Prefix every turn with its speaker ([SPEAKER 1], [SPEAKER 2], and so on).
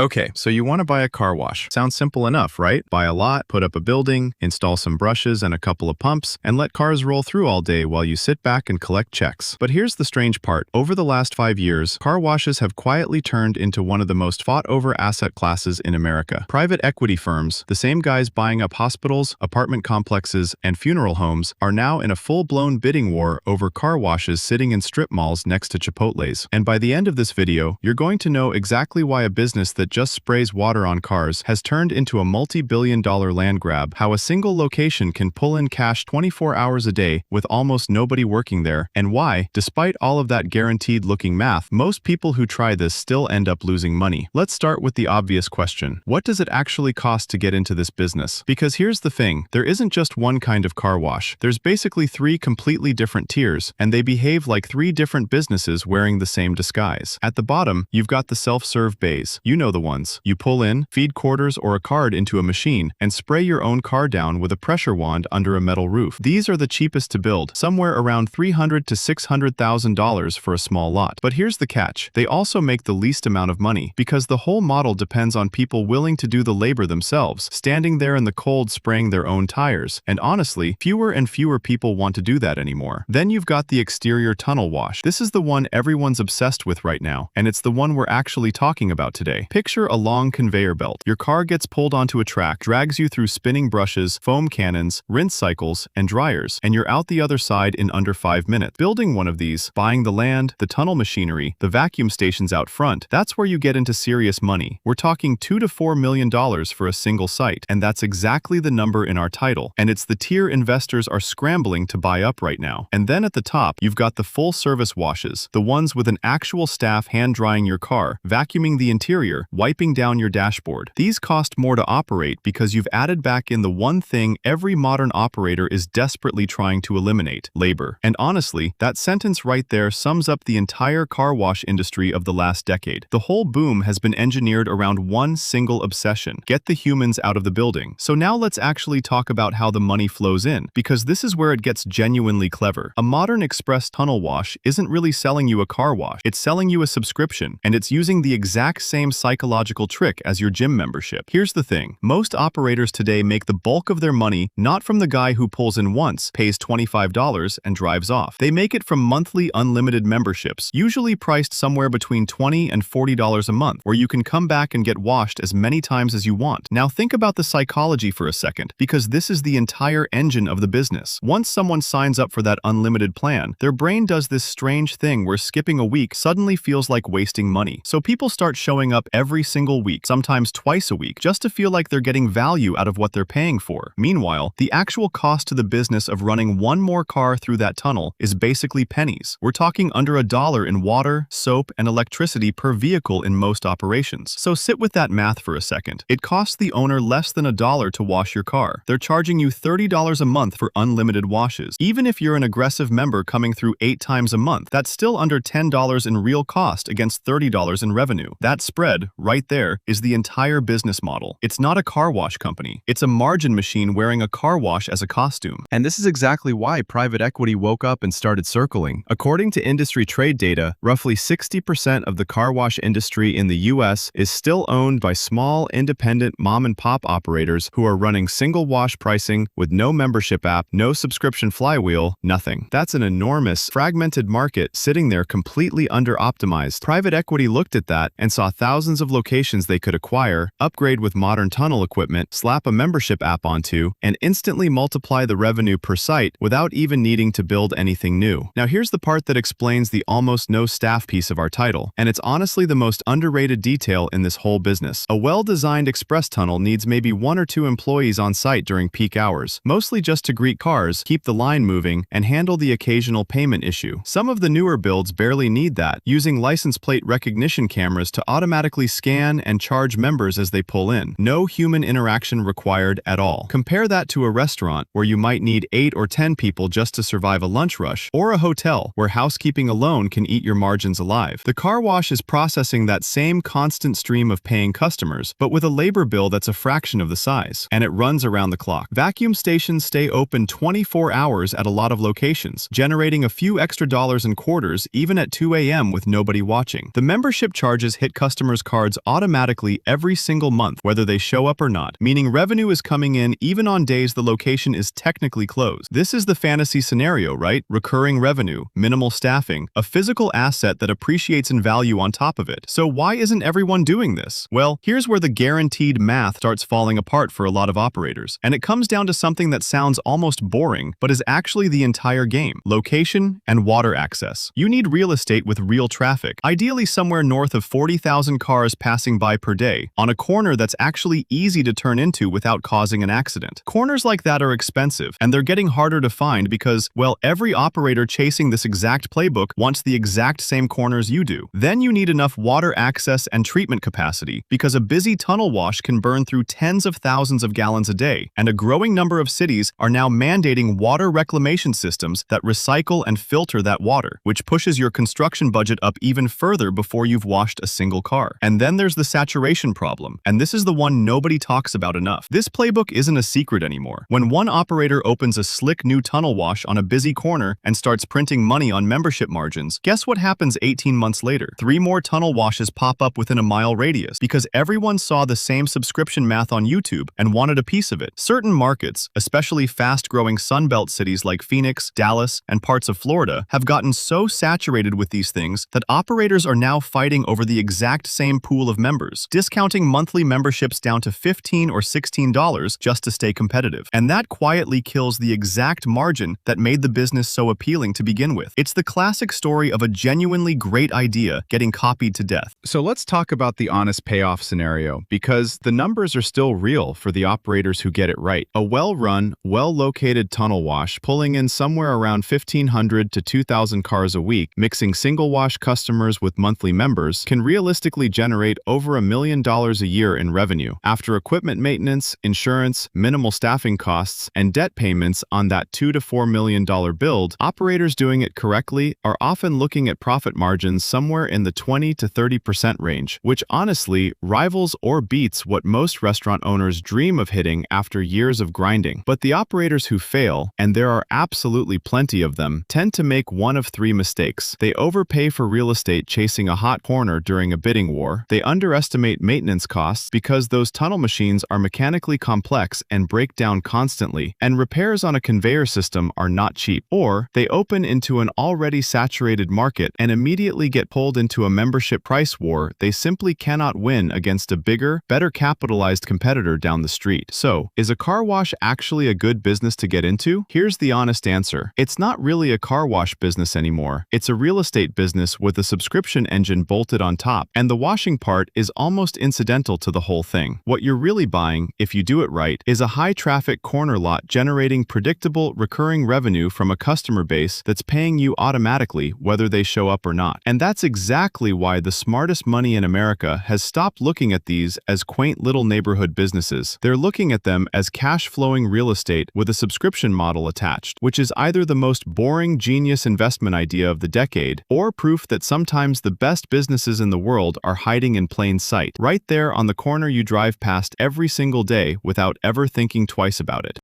[SPEAKER 1] Okay, so you want to buy a car wash. Sounds simple enough, right? Buy a lot, put up a building, install some brushes and a couple of pumps, and let cars roll through all day while you sit back and collect checks. But here's the strange part. Over the last 5 years, car washes have quietly turned into one of the most fought-over asset classes in America. Private equity firms, the same guys buying up hospitals, apartment complexes, and funeral homes, are now in a full-blown bidding war over car washes sitting in strip malls next to Chipotle's. And by the end of this video, you're going to know exactly why a business that just sprays water on cars has turned into a multi-billion-dollar land grab, how a single location can pull in cash 24 hours a day with almost nobody working there, and why, despite all of that guaranteed-looking math, most people who try this still end up losing money. Let's start with the obvious question. What does it actually cost to get into this business? Because here's the thing, there isn't just one kind of car wash. There's basically 3 completely different tiers, and they behave like 3 different businesses wearing the same disguise. At the bottom, you've got the self-serve bays. You know the ones. You pull in, feed quarters or a card into a machine, and spray your own car down with a pressure wand under a metal roof. These are the cheapest to build, somewhere around $300,000 to $600,000 for a small lot. But here's the catch. They also make the least amount of money, because the whole model depends on people willing to do the labor themselves, standing there in the cold spraying their own tires. And honestly, fewer and fewer people want to do that anymore. Then you've got the exterior tunnel wash. This is the one everyone's obsessed with right now, and it's the one we're actually talking about today. Picture a long conveyor belt. Your car gets pulled onto a track, drags you through spinning brushes, foam cannons, rinse cycles, and dryers, and you're out the other side in under 5 minutes. Building one of these, buying the land, the tunnel machinery, the vacuum stations out front, that's where you get into serious money. We're talking $2 to $4 million for a single site, and that's exactly the number in our title, and it's the tier investors are scrambling to buy up right now. And then at the top, you've got the full-service washes, the ones with an actual staff hand-drying your car, vacuuming the interior, wiping down your dashboard. These cost more to operate because you've added back in the one thing every modern operator is desperately trying to eliminate: labor. And honestly, that sentence right there sums up the entire car wash industry of the last decade. The whole boom has been engineered around one single obsession: get the humans out of the building. So now let's actually talk about how the money flows in, because this is where it gets genuinely clever. A modern express tunnel wash isn't really selling you a car wash, it's selling you a subscription, and it's using the exact same psychological trick as your gym membership. Here's the thing. Most operators today make the bulk of their money not from the guy who pulls in once, pays $25, and drives off. They make it from monthly unlimited memberships, usually priced somewhere between $20 and $40 a month, where you can come back and get washed as many times as you want. Now think about the psychology for a second, because this is the entire engine of the business. Once someone signs up for that unlimited plan, their brain does this strange thing where skipping a week suddenly feels like wasting money. So people start showing up every single week, sometimes twice a week, just to feel like they're getting value out of what they're paying for. Meanwhile, the actual cost to the business of running one more car through that tunnel is basically pennies. We're talking under $1 in water, soap, and electricity per vehicle in most operations. So sit with that math for a second. It costs the owner less than $1 to wash your car. They're charging you $30 a month for unlimited washes. Even if you're an aggressive member coming through 8 times a month, that's still under $10 in real cost against $30 in revenue. That spread, right there, is the entire business model. It's not a car wash company. It's a margin machine wearing a car wash as a costume. And this is exactly why private equity woke up and started circling. According to industry trade data, roughly 60% of the car wash industry in the US is still owned by small, independent mom-and-pop operators who are running single wash pricing with no membership app, no subscription flywheel, nothing. That's an enormous, fragmented market sitting there completely under-optimized. Private equity looked at that and saw thousands of locations they could acquire, upgrade with modern tunnel equipment, slap a membership app onto, and instantly multiply the revenue per site without even needing to build anything new. Now here's the part that explains the almost no staff piece of our title, and it's honestly the most underrated detail in this whole business. A well-designed express tunnel needs maybe 1 or 2 employees on site during peak hours, mostly just to greet cars, keep the line moving, and handle the occasional payment issue. Some of the newer builds barely need that, using license plate recognition cameras to automatically scan and charge members as they pull in. No human interaction required at all. Compare that to a restaurant where you might need 8 or 10 people just to survive a lunch rush, or a hotel where housekeeping alone can eat your margins alive. The car wash is processing that same constant stream of paying customers, but with a labor bill that's a fraction of the size, and it runs around the clock. Vacuum stations stay open 24 hours at a lot of locations, generating a few extra dollars in quarters even at 2 a.m. with nobody watching. The membership charges hit customers' cards cards automatically every single month, whether they show up or not, meaning revenue is coming in even on days the location is technically closed. This is the fantasy scenario, right? Recurring revenue, minimal staffing, a physical asset that appreciates in value on top of it. So why isn't everyone doing this? Well, here's where the guaranteed math starts falling apart for a lot of operators. And it comes down to something that sounds almost boring, but is actually the entire game: location and water access. You need real estate with real traffic, ideally somewhere north of 40,000 cars passing by per day, on a corner that's actually easy to turn into without causing an accident. Corners like that are expensive, and they're getting harder to find because, well, every operator chasing this exact playbook wants the exact same corners you do. Then you need enough water access and treatment capacity, because a busy tunnel wash can burn through tens of thousands of gallons a day, and a growing number of cities are now mandating water reclamation systems that recycle and filter that water, which pushes your construction budget up even further before you've washed a single car. And then there's the saturation problem, and this is the one nobody talks about enough. This playbook isn't a secret anymore. When one operator opens a slick new tunnel wash on a busy corner and starts printing money on membership margins, guess what happens 18 months later? 3 more tunnel washes pop up within a mile radius because everyone saw the same subscription math on YouTube and wanted a piece of it. Certain markets, especially fast-growing Sunbelt cities like Phoenix, Dallas, and parts of Florida, have gotten so saturated with these things that operators are now fighting over the exact same pool of members, discounting monthly memberships down to $15 or $16 just to stay competitive. And that quietly kills the exact margin that made the business so appealing to begin with. It's the classic story of a genuinely great idea getting copied to death.
[SPEAKER 2] So let's talk about the honest payoff scenario, because the numbers are still real for the operators who get it right. A well-run, well-located tunnel wash pulling in somewhere around 1,500 to 2,000 cars a week, mixing single-wash customers with monthly members, can realistically generate over $1 million a year in revenue. After equipment maintenance, insurance, minimal staffing costs, and debt payments on that $2 to $4 million build, operators doing it correctly are often looking at profit margins somewhere in the 20 to 30% range, which honestly rivals or beats what most restaurant owners dream of hitting after years of grinding. But the operators who fail, and there are absolutely plenty of them, tend to make one of 3 mistakes. They overpay for real estate chasing a hot corner during a bidding war. They underestimate maintenance costs because those tunnel machines are mechanically complex and break down constantly, and repairs on a conveyor system are not cheap. Or they open into an already saturated market and immediately get pulled into a membership price war they simply cannot win against a bigger, better capitalized competitor down the street. So, is a car wash actually a good business to get into? Here's the honest answer. It's not really a car wash business anymore. It's a real estate business with a subscription engine bolted on top, and the washing part is almost incidental to the whole thing. What you're really buying, if you do it right, is a high-traffic corner lot generating predictable, recurring revenue from a customer base that's paying you automatically whether they show up or not. And that's exactly why the smartest money in America has stopped looking at these as quaint little neighborhood businesses. They're looking at them as cash-flowing real estate with a subscription model attached, which is either the most boring genius investment idea of the decade or proof that sometimes the best businesses in the world are hiding in plain sight, right there on the corner you drive past every single day without ever thinking twice about it.